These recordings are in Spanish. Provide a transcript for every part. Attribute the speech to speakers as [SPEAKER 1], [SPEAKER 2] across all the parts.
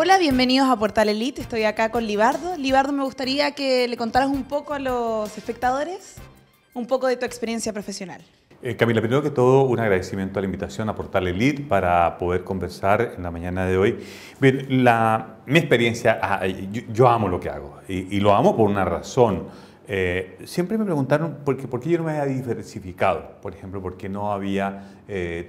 [SPEAKER 1] Hola, bienvenidos a Portal Elite. Estoy acá con Libardo. Libardo, me gustaría que le contaras un poco a los espectadores un poco de tu experiencia profesional.
[SPEAKER 2] Camila, primero que todo, un agradecimiento a la invitación a Portal Elite para poder conversar en la mañana de hoy. Bien, mi experiencia, yo amo lo que hago y lo amo por una razón. Siempre me preguntaron por qué yo no me había diversificado, por ejemplo, por qué no había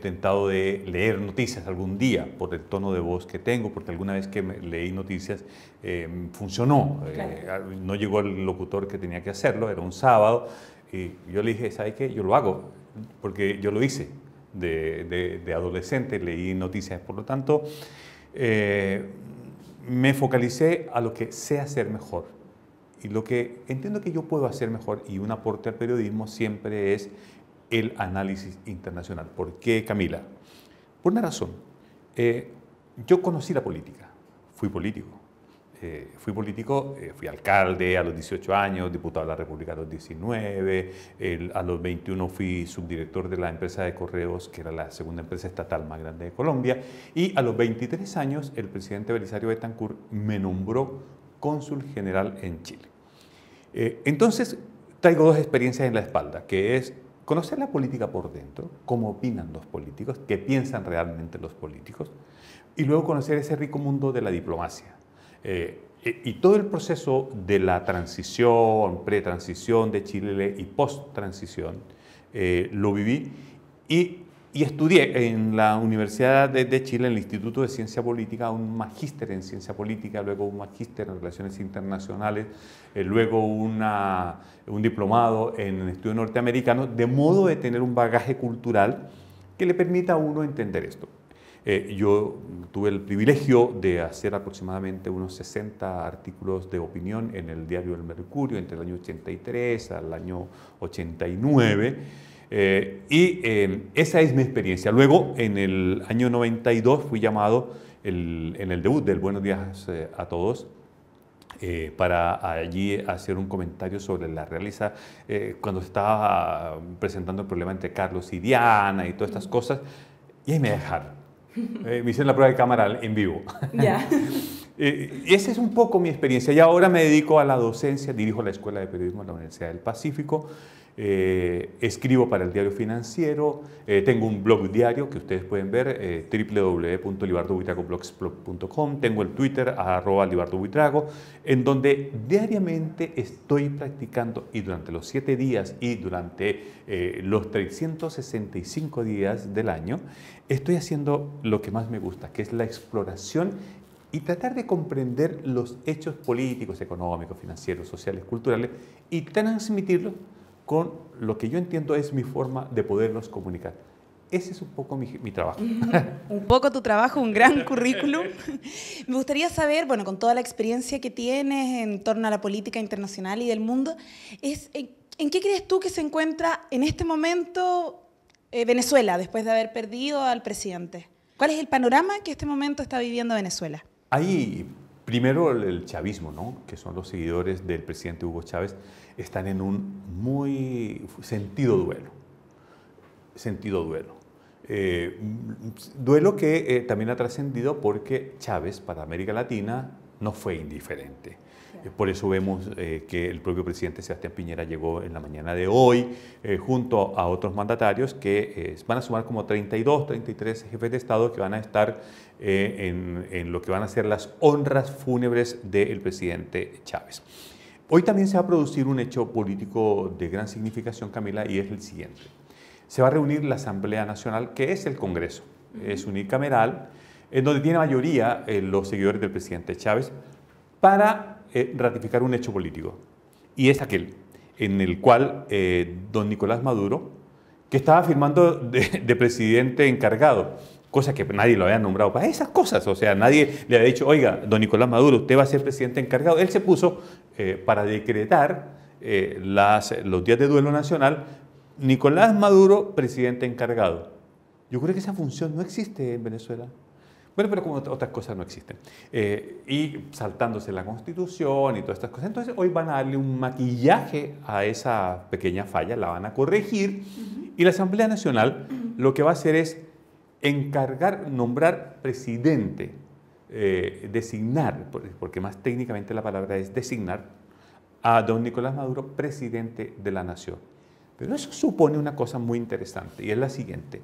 [SPEAKER 2] tentado de leer noticias algún día por el tono de voz que tengo, porque alguna vez que leí noticias funcionó, claro. No llegó el locutor que tenía que hacerlo, era un sábado, y yo le dije, ¿sabe qué? Yo lo hago, porque yo lo hice de adolescente, leí noticias, por lo tanto, me focalicé a lo que sé hacer mejor. Y lo que entiendo que yo puedo hacer mejor y un aporte al periodismo siempre es el análisis internacional. ¿Por qué, Camila? Por una razón. Yo conocí la política, fui político. Fui alcalde a los 18 años, diputado de la República a los 19, a los 21 fui subdirector de la empresa de correos, que era la segunda empresa estatal más grande de Colombia, y a los 23 años el presidente Belisario Betancur me nombró cónsul general en Chile. Entonces traigo dos experiencias en la espalda, que es conocer la política por dentro, cómo opinan los políticos, qué piensan realmente los políticos, y luego conocer ese rico mundo de la diplomacia. Y todo el proceso de la transición, pretransición de Chile y post-transición, lo viví y estudié en la Universidad de Chile, en el Instituto de Ciencia Política, un magíster en Ciencia Política, luego un magíster en Relaciones Internacionales, luego un diplomado en Estudios Norteamericanos, de modo de tener un bagaje cultural que le permita a uno entender esto. Yo tuve el privilegio de hacer aproximadamente unos 60 artículos de opinión en el diario El Mercurio entre el año 83 al año 89. Esa es mi experiencia. Luego, en el año 92, fui llamado en el debut del Buenos Días a Todos para allí hacer un comentario sobre la realidad cuando estaba presentando el problema entre Carlos y Diana y todas estas cosas, y ahí me dejaron. Me hicieron la prueba de cámara en vivo.
[SPEAKER 1] Ya.
[SPEAKER 2] Esa es un poco mi experiencia. Y ahora me dedico a la docencia, dirijo la Escuela de Periodismo de la Universidad del Pacífico, escribo para el Diario Financiero, tengo un blog diario que ustedes pueden ver, www.libardobuitragoblogspot.com, tengo el Twitter, @libardobuitrago, en donde diariamente estoy practicando, y durante los 7 días y durante los 365 días del año, estoy haciendo lo que más me gusta, que es la exploración y tratar de comprender los hechos políticos, económicos, financieros, sociales, culturales y transmitirlos con lo que yo entiendo es mi forma de poderlos comunicar. Ese es un poco mi trabajo.
[SPEAKER 1] Un poco tu trabajo, un gran currículum. Me gustaría saber, bueno, con toda la experiencia que tienes en torno a la política internacional y del mundo, ¿en qué crees tú que se encuentra en este momento Venezuela, después de haber perdido al presidente? ¿Cuál es el panorama que en este momento está viviendo Venezuela?
[SPEAKER 2] Hay primero el chavismo, ¿no? Que son los seguidores del presidente Hugo Chávez, están en un muy sentido duelo. Duelo que también ha trascendido porque Chávez para América Latina no fue indiferente. Por eso vemos que el propio presidente Sebastián Piñera llegó en la mañana de hoy junto a otros mandatarios que van a sumar como 32, 33 jefes de Estado que van a estar en lo que van a ser las honras fúnebres del presidente Chávez. Hoy también se va a producir un hecho político de gran significación, Camila, y es el siguiente. Se va a reunir la Asamblea Nacional, que es el Congreso, es unicameral, en donde tiene mayoría los seguidores del presidente Chávez, para ratificar un hecho político. Y es aquel en el cual don Nicolás Maduro, que estaba firmando de presidente encargado, cosa que nadie lo había nombrado para esas cosas, o sea, nadie le había dicho, oiga, don Nicolás Maduro, usted va a ser presidente encargado. Él se puso para decretar los días de duelo nacional, Nicolás Maduro, presidente encargado. Yo creo que esa función no existe en Venezuela. Bueno, pero como otras cosas no existen. Y saltándose la Constitución y todas estas cosas. Entonces, hoy van a darle un maquillaje a esa pequeña falla, la van a corregir. Y la Asamblea Nacional lo que va a hacer es nombrar presidente designar, porque más técnicamente la palabra es designar, a don Nicolás Maduro presidente de la nación. Pero eso supone una cosa muy interesante y es la siguiente.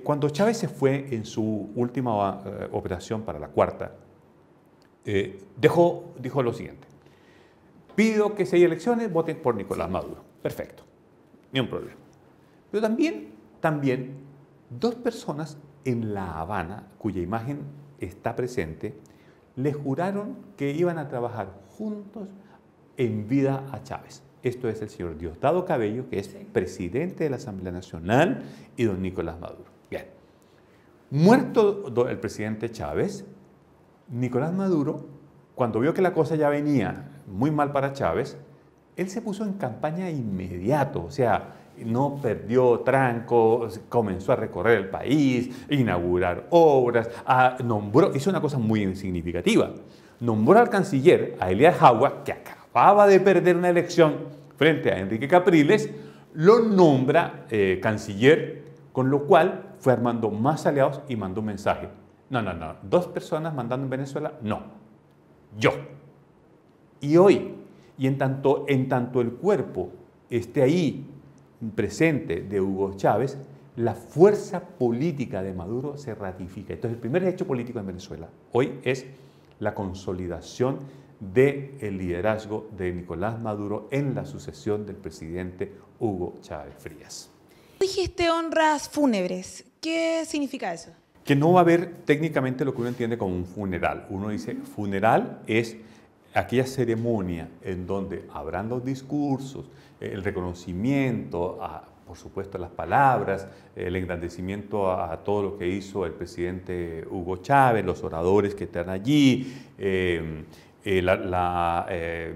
[SPEAKER 2] Cuando Chávez se fue en su última operación para la cuarta, dijo lo siguiente: pido que si hay elecciones voten por Nicolás Maduro. Perfecto, ni un problema. Pero también dos personas en La Habana, cuya imagen está presente, le juraron que iban a trabajar juntos en vida a Chávez. Esto es el señor Diosdado Cabello, que es presidente de la Asamblea Nacional, y don Nicolás Maduro. Bien. Muerto el presidente Chávez, Nicolás Maduro, cuando vio que la cosa ya venía muy mal para Chávez, él se puso en campaña inmediato, o sea, no perdió tranco, comenzó a recorrer el país, inaugurar obras, hizo una cosa muy significativa. Nombró al canciller, a Elías Jagua, que acababa de perder una elección frente a Enrique Capriles, lo nombra canciller, con lo cual fue armando más aliados y mandó un mensaje. No, dos personas mandando en Venezuela, no, yo. Y hoy, y en tanto el cuerpo esté ahí presente de Hugo Chávez, la fuerza política de Maduro se ratifica. Entonces, el primer hecho político en Venezuela hoy es la consolidación del liderazgo de Nicolás Maduro en la sucesión del presidente Hugo Chávez Frías.
[SPEAKER 1] Dijiste honras fúnebres. ¿Qué significa eso?
[SPEAKER 2] Que no va a haber técnicamente lo que uno entiende como un funeral. Uno dice, funeral es aquella ceremonia en donde habrán los discursos, el reconocimiento, por supuesto las palabras, el engrandecimiento a todo lo que hizo el presidente Hugo Chávez, los oradores que están allí, la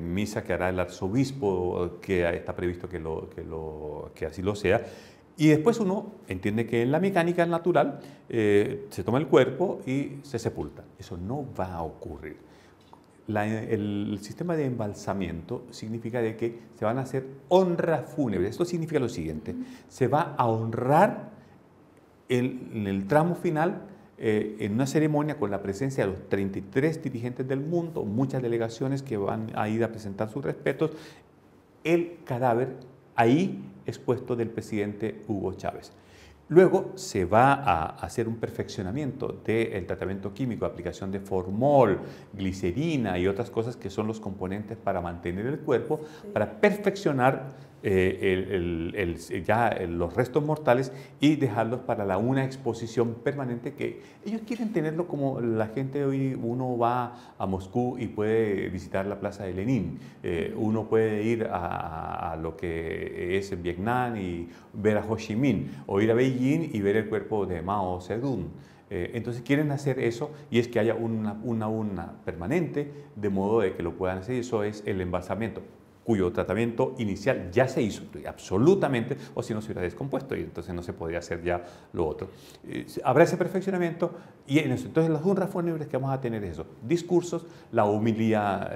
[SPEAKER 2] misa que hará el arzobispo, que está previsto que así lo sea. Y después uno entiende que en la mecánica natural se toma el cuerpo y se sepulta. Eso no va a ocurrir. El sistema de embalsamiento significa de que se van a hacer honras fúnebres. Esto significa lo siguiente: se va a honrar en el tramo final, en una ceremonia con la presencia de los 33 dirigentes del mundo, muchas delegaciones que van a ir a presentar sus respetos, el cadáver ahí expuesto del presidente Hugo Chávez. Luego se va a hacer un perfeccionamiento del tratamiento químico, aplicación de formol, glicerina y otras cosas que son los componentes para mantener el cuerpo, para perfeccionar los restos mortales y dejarlos para una exposición permanente, que ellos quieren tenerlo como la gente hoy. Uno va a Moscú y puede visitar la Plaza de Lenin, uno puede ir a lo que es en Vietnam y ver a Ho Chi Minh, o ir a Beijing y ver el cuerpo de Mao Zedong. Entonces quieren hacer eso, y es que haya una urna permanente, de modo de que lo puedan hacer. Eso es el embalsamiento, cuyo tratamiento inicial ya se hizo absolutamente, o si no se hubiera descompuesto y entonces no se podía hacer ya lo otro. Habrá ese perfeccionamiento, y en eso, entonces las honras fúnebres que vamos a tener es eso: discursos, la homilía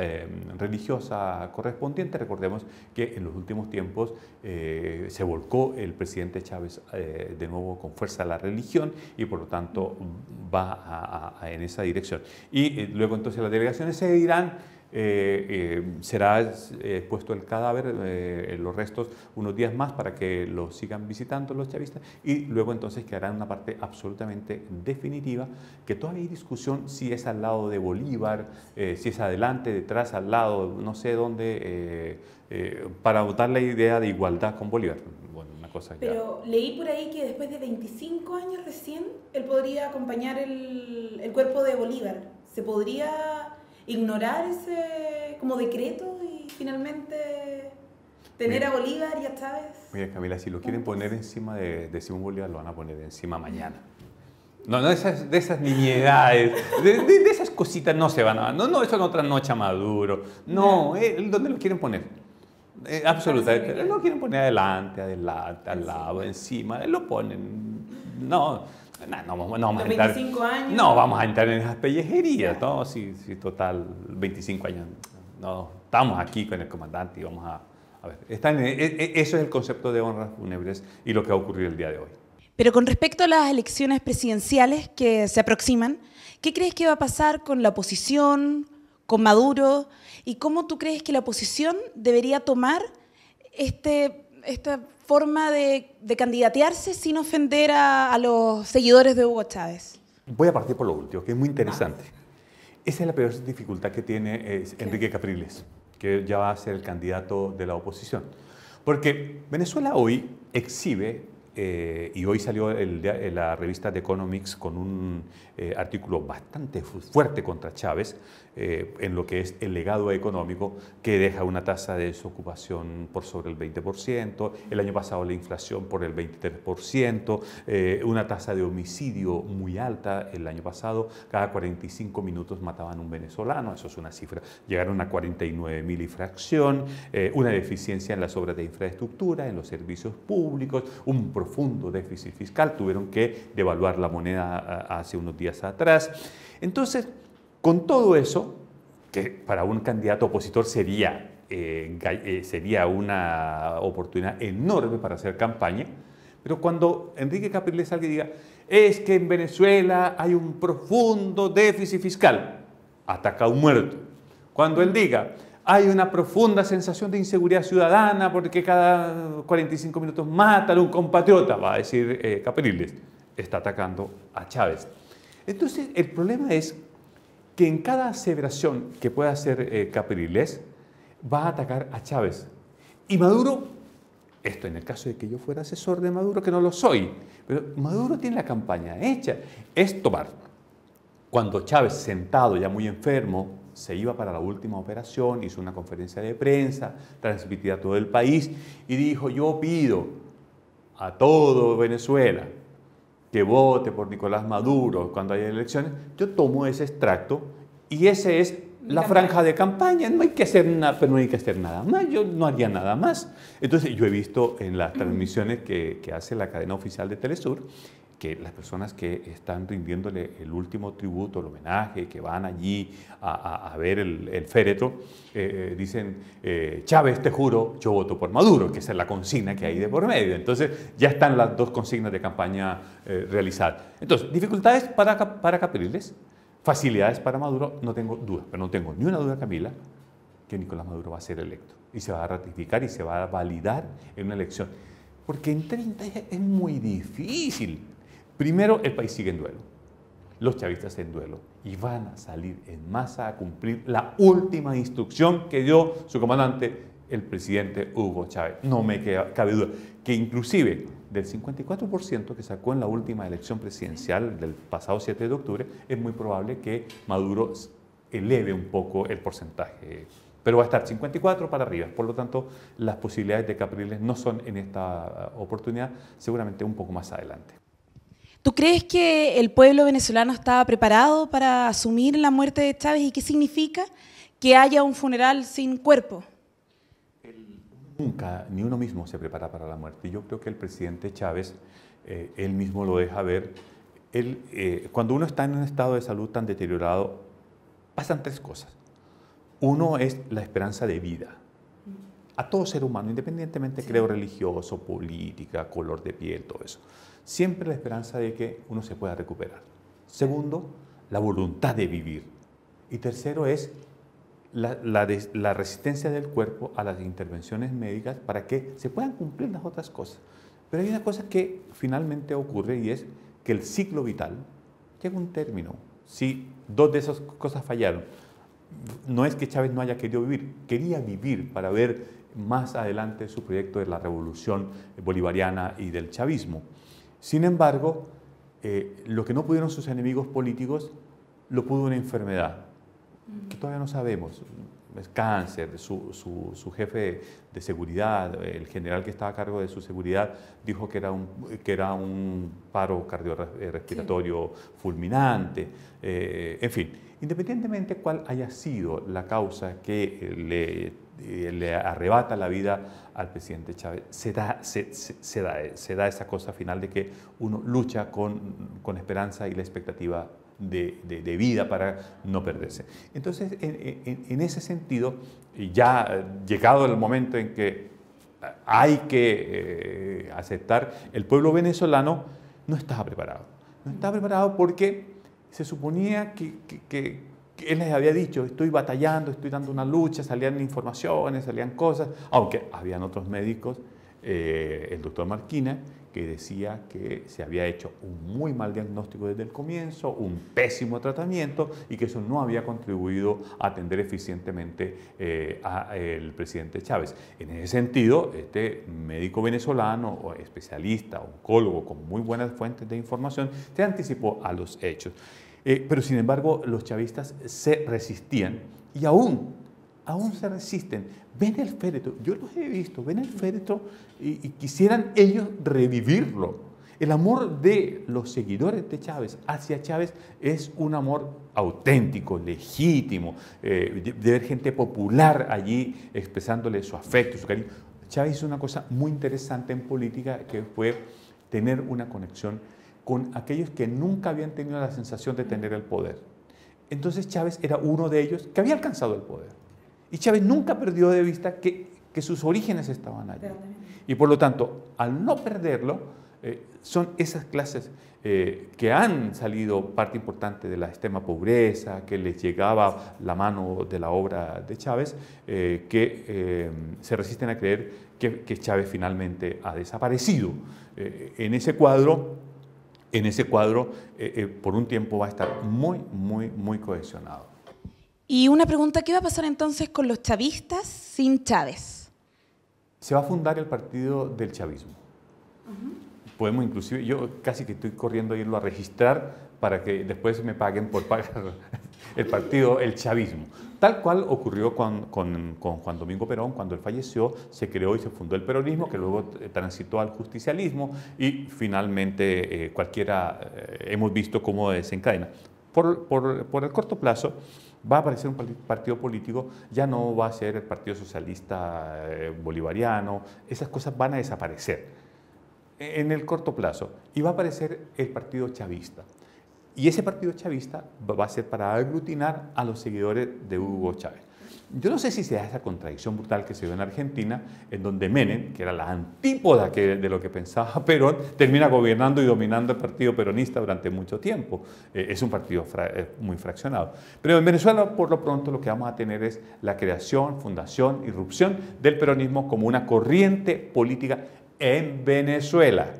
[SPEAKER 2] religiosa correspondiente. Recordemos que en los últimos tiempos se volcó el presidente Chávez de nuevo con fuerza a la religión, y por lo tanto va en esa dirección. Y luego entonces las delegaciones se dirán. Será expuesto el cadáver, los restos, unos días más para que lo sigan visitando los chavistas, y luego entonces quedará una parte absolutamente definitiva, que todavía hay discusión si es al lado de Bolívar, si es adelante, detrás, al lado, no sé dónde, para dar la idea de igualdad con Bolívar. Bueno, una cosa ya.
[SPEAKER 1] Pero leí por ahí que después de 25 años recién él podría acompañar el cuerpo de Bolívar. ¿Se podría ignorar ese como decreto y finalmente tener a Bolívar y a Chávez?
[SPEAKER 2] Mira, Camila, si lo quieren poner encima de Simón Bolívar, lo van a poner encima mañana. No, de esas nimiedades, de esas cositas no se van a... No, eso en otra noche a Maduro. No, ¿dónde lo quieren poner? Absolutamente. Lo quieren poner adelante, al lado, encima. Lo ponen. No vamos a entrar,
[SPEAKER 1] 25 años.
[SPEAKER 2] No vamos a entrar en esas pellejerías, ¿no? Sí, total, 25 años. No, estamos aquí con el comandante y vamos a ver. Eso es el concepto de honras fúnebres y lo que ha ocurrido el día de hoy.
[SPEAKER 1] Pero con respecto a las elecciones presidenciales que se aproximan, ¿qué crees que va a pasar con la oposición, con Maduro? ¿Y cómo tú crees que la oposición debería tomar esta forma de candidatearse sin ofender a los seguidores de Hugo Chávez?
[SPEAKER 2] Voy a partir por lo último, que es muy interesante. Esa es la peor dificultad que tiene Enrique Capriles, que ya va a ser el candidato de la oposición. Porque Venezuela hoy exhibe, y hoy salió la revista The Economics con un artículo bastante fuerte contra Chávez, en lo que es el legado económico, que deja una tasa de desocupación por sobre el 20%, el año pasado la inflación por el 23%, una tasa de homicidio muy alta el año pasado, cada 45 minutos mataban a un venezolano, eso es una cifra, llegaron a 49.000 y fracción, una deficiencia en las obras de infraestructura, en los servicios públicos, un profundo déficit fiscal, tuvieron que devaluar la moneda hace unos días atrás. Entonces, con todo eso, que para un candidato opositor sería una oportunidad enorme para hacer campaña, pero cuando Enrique Capriles salga y diga, es que en Venezuela hay un profundo déficit fiscal, ataca a un muerto. Cuando él diga, hay una profunda sensación de inseguridad ciudadana porque cada 45 minutos matan a un compatriota, va a decir Capriles, está atacando a Chávez. Entonces, el problema es que en cada aseveración que pueda hacer Capriles, va a atacar a Chávez. Y Maduro, esto en el caso de que yo fuera asesor de Maduro, que no lo soy, pero Maduro tiene la campaña hecha, es tomar. Cuando Chávez, sentado ya muy enfermo, se iba para la última operación, hizo una conferencia de prensa, transmitida a todo el país, y dijo, yo pido a todo Venezuela que vote por Nicolás Maduro cuando haya elecciones. Yo tomo ese extracto y ese es la franja de campaña. No hay que hacer nada, pero no hay que hacer nada más. Yo no haría nada más. Entonces, yo he visto en las transmisiones que hace la cadena oficial de Telesur que las personas que están rindiéndole el último tributo, el homenaje, que van allí a ver el féretro, dicen, Chávez, te juro, yo voto por Maduro, que esa es la consigna que hay de por medio. Entonces, ya están las dos consignas de campaña realizadas. Entonces, dificultades para Capriles, facilidades para Maduro, no tengo duda, pero no tengo ni una duda, Camila, que Nicolás Maduro va a ser electo y se va a ratificar y se va a validar en una elección. Porque en 30 días es muy difícil. Primero, el país sigue en duelo, los chavistas en duelo, y van a salir en masa a cumplir la última instrucción que dio su comandante, el presidente Hugo Chávez. No me cabe duda que inclusive del 54% que sacó en la última elección presidencial del pasado 7 de octubre, es muy probable que Maduro eleve un poco el porcentaje, pero va a estar 54 para arriba. Por lo tanto, las posibilidades de Capriles no son en esta oportunidad, seguramente un poco más adelante.
[SPEAKER 1] ¿Tú crees que el pueblo venezolano estaba preparado para asumir la muerte de Chávez y qué significa que haya un funeral sin cuerpo?
[SPEAKER 2] Nunca, ni uno mismo se prepara para la muerte. Yo creo que el presidente Chávez, él mismo lo deja ver. Cuando uno está en un estado de salud tan deteriorado, pasan tres cosas. Uno es la esperanza de vida. A todo ser humano, independientemente, creo, religioso, política, color de piel, todo eso. Siempre la esperanza de que uno se pueda recuperar. Segundo, la voluntad de vivir. Y tercero es la resistencia del cuerpo a las intervenciones médicas para que se puedan cumplir las otras cosas. Pero hay una cosa que finalmente ocurre y es que el ciclo vital llega a un término. Si dos de esas cosas fallaron, no es que Chávez no haya querido vivir, quería vivir para ver más adelante su proyecto de la revolución bolivariana y del chavismo. Sin embargo, lo que no pudieron sus enemigos políticos, lo pudo una enfermedad, que todavía no sabemos. Es cáncer, su jefe de seguridad, el general que estaba a cargo de su seguridad, dijo que era un paro cardiorrespiratorio fulminante. En fin, independientemente cuál haya sido la causa que le arrebata la vida al presidente Chávez, se da esa cosa final de que uno lucha con esperanza y la expectativa de vida para no perderse. Entonces, en ese sentido, ya llegado el momento en que hay que aceptar, el pueblo venezolano no estaba preparado. No estaba preparado porque se suponía que él les había dicho, estoy batallando, estoy dando una lucha, salían informaciones, salían cosas, aunque habían otros médicos, el doctor Marquina, que decía que se había hecho un muy mal diagnóstico desde el comienzo, un pésimo tratamiento y que eso no había contribuido a atender eficientemente al presidente Chávez. En ese sentido, este médico venezolano, o especialista, oncólogo, con muy buenas fuentes de información, se anticipó a los hechos. Pero sin embargo, los chavistas se resistían y aún se resisten. Ven el féretro, yo los he visto, ven el féretro y quisieran ellos revivirlo. El amor de los seguidores de Chávez hacia Chávez es un amor auténtico, legítimo, de ver gente popular allí expresándole su afecto, su cariño. Chávez hizo una cosa muy interesante en política, que fue tener una conexión con aquellos que nunca habían tenido la sensación de tener el poder. Entonces Chávez era uno de ellos que había alcanzado el poder. Y Chávez nunca perdió de vista que sus orígenes estaban allí. Y por lo tanto, al no perderlo, son esas clases que han salido parte importante de la extrema pobreza, que les llegaba la mano de la obra de Chávez, que se resisten a creer que Chávez finalmente ha desaparecido. En ese cuadro, por un tiempo va a estar muy cohesionado.
[SPEAKER 1] Y una pregunta, ¿qué va a pasar entonces con los chavistas sin Chávez?
[SPEAKER 2] Se va a fundar el partido del chavismo. Podemos inclusive, yo casi que estoy corriendo a irlo a registrar para que después me paguen por pagar el partido, el chavismo. Tal cual ocurrió con Juan Domingo Perón, cuando él falleció, se creó y se fundó el peronismo, que luego transitó al justicialismo y finalmente hemos visto cómo desencadena. Por el corto plazo, va a aparecer un partido político, ya no va a ser el Partido Socialista Bolivariano, esas cosas van a desaparecer en el corto plazo y va a aparecer el Partido Chavista. Y ese Partido Chavista va a ser para aglutinar a los seguidores de Hugo Chávez. Yo no sé si sea esa contradicción brutal que se dio en Argentina, en donde Menem, que era la antípoda de lo que pensaba Perón, termina gobernando y dominando el partido peronista durante mucho tiempo. Es un partido muy fraccionado. Pero en Venezuela, por lo pronto, lo que vamos a tener es la creación, fundación, irrupción del peronismo como una corriente política en Venezuela.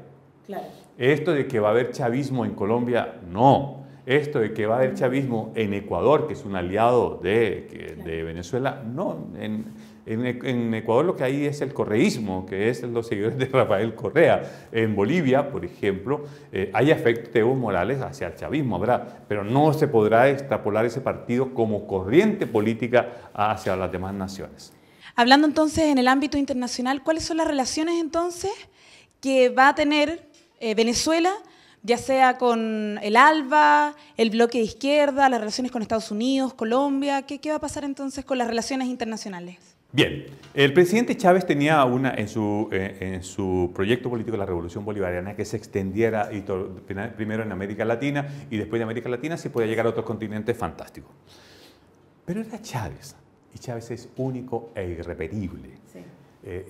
[SPEAKER 1] Claro.
[SPEAKER 2] Esto de que va a haber chavismo en Colombia, no. Esto de que va a haber chavismo en Ecuador, que es un aliado de Venezuela, no. En Ecuador lo que hay es el correísmo, que es los seguidores de Rafael Correa. En Bolivia, por ejemplo, hay afecto de Evo Morales hacia el chavismo, ¿verdad? Pero no se podrá extrapolar ese partido como corriente política hacia las demás naciones.
[SPEAKER 1] Hablando entonces en el ámbito internacional, ¿cuáles son las relaciones entonces que va a tener Venezuela, ya sea con el ALBA, el bloque de izquierda, las relaciones con Estados Unidos, Colombia? ¿Qué va a pasar entonces con las relaciones internacionales?
[SPEAKER 2] Bien, el presidente Chávez tenía en su proyecto político la Revolución Bolivariana que se extendiera primero en América Latina y después de América Latina se podía llegar a otros continentes fantásticos. Pero era Chávez, y Chávez es único e irrepetible. Sí.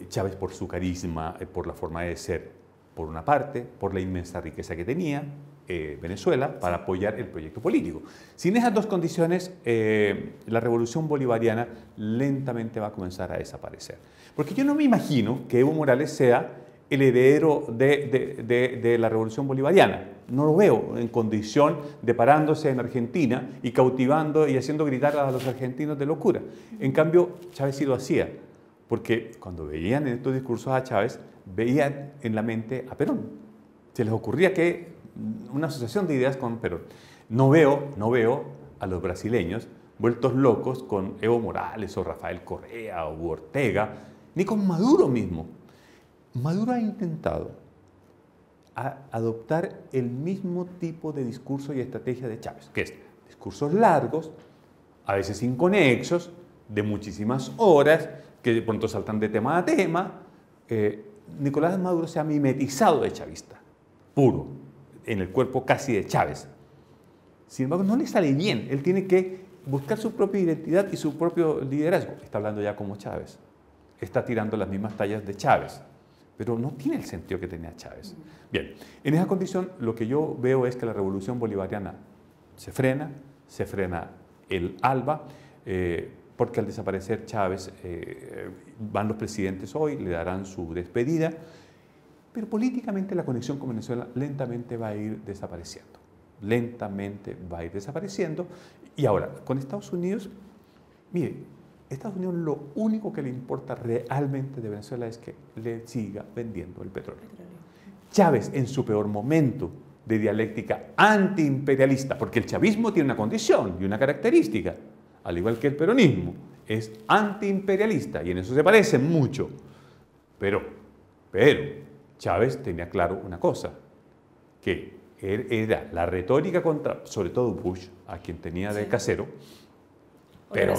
[SPEAKER 2] Chávez por su carisma, por la forma de ser, por una parte, por la inmensa riqueza que tenía Venezuela para apoyar el proyecto político. Sin esas dos condiciones, la revolución bolivariana lentamente va a comenzar a desaparecer. Porque yo no me imagino que Evo Morales sea el heredero de la revolución bolivariana. No lo veo en condición de parándose en Argentina y cautivando y haciendo gritar a los argentinos de locura. En cambio, Chávez sí lo hacía, porque cuando veían en estos discursos a Chávez, veían en la mente a Perón. Se les ocurría que una asociación de ideas con Perón. No veo a los brasileños vueltos locos con Evo Morales o Rafael Correa o Ortega, ni con Maduro mismo. Maduro ha intentado adoptar el mismo tipo de discurso y estrategia de Chávez, que es discursos largos, a veces inconexos, de muchísimas horas, que de pronto saltan de tema a tema. Nicolás Maduro se ha mimetizado de chavista, puro, en el cuerpo casi de Chávez. Sin embargo, no le sale bien. Él tiene que buscar su propia identidad y su propio liderazgo. Está hablando ya como Chávez. Está tirando las mismas tallas de Chávez, pero no tiene el sentido que tenía Chávez. Bien, en esa condición lo que yo veo es que la revolución bolivariana se frena el ALBA, porque al desaparecer Chávez van los presidentes hoy, le darán su despedida, pero políticamente la conexión con Venezuela lentamente va a ir desapareciendo. Lentamente va a ir desapareciendo. Y ahora, con Estados Unidos, mire, Estados Unidos lo único que le importa realmente de Venezuela es que le siga vendiendo el petróleo. Chávez, en su peor momento de dialéctica antiimperialista, porque el chavismo tiene una condición y una característica, al igual que el peronismo, es antiimperialista y en eso se parecen mucho. Pero Chávez tenía claro una cosa, que era la retórica contra, sobre todo Bush, a quien tenía de casero, pero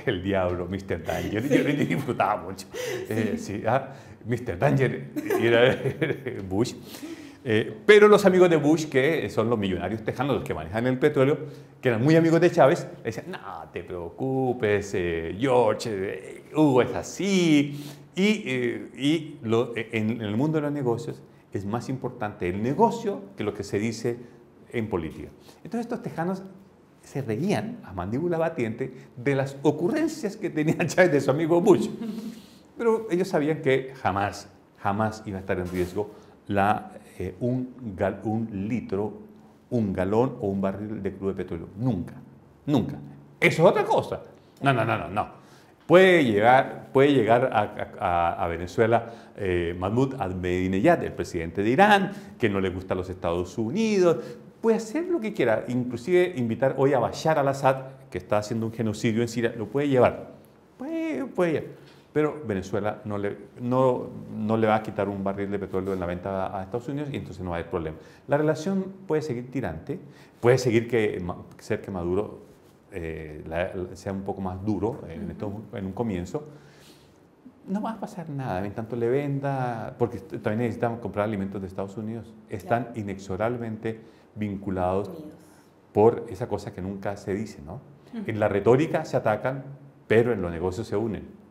[SPEAKER 2] el diablo, Mr. Danger, yo disfrutaba mucho. Sí, Mr. Danger era Bush. Pero los amigos de Bush, que son los millonarios tejanos, los que manejan el petróleo, que eran muy amigos de Chávez, le decían, no te preocupes, George, Hugo es así. En el mundo de los negocios es más importante el negocio que lo que se dice en política. Entonces estos tejanos se reían a mandíbula batiente de las ocurrencias que tenía Chávez de su amigo Bush. Pero ellos sabían que jamás iba a estar en riesgo un litro, un galón o un barril de crudo de petróleo. Nunca. Eso es otra cosa. No. Puede llegar a Venezuela Mahmoud Ahmadinejad, el presidente de Irán, que no le gusta a los Estados Unidos. Puede hacer lo que quiera, inclusive invitar hoy a Bashar al-Assad, que está haciendo un genocidio en Siria, lo puede llevar. Puede. Pero Venezuela no le va a quitar un barril de petróleo en la venta a Estados Unidos y entonces no va a haber problema. La relación puede seguir tirante, puede seguir ser que Maduro sea un poco más duro en un comienzo. No va a pasar nada, en tanto le venda, porque también necesitan comprar alimentos de Estados Unidos. Están inexorablemente vinculados por esa cosa que nunca se dice, ¿no? En la retórica se atacan, pero en los negocios se unen.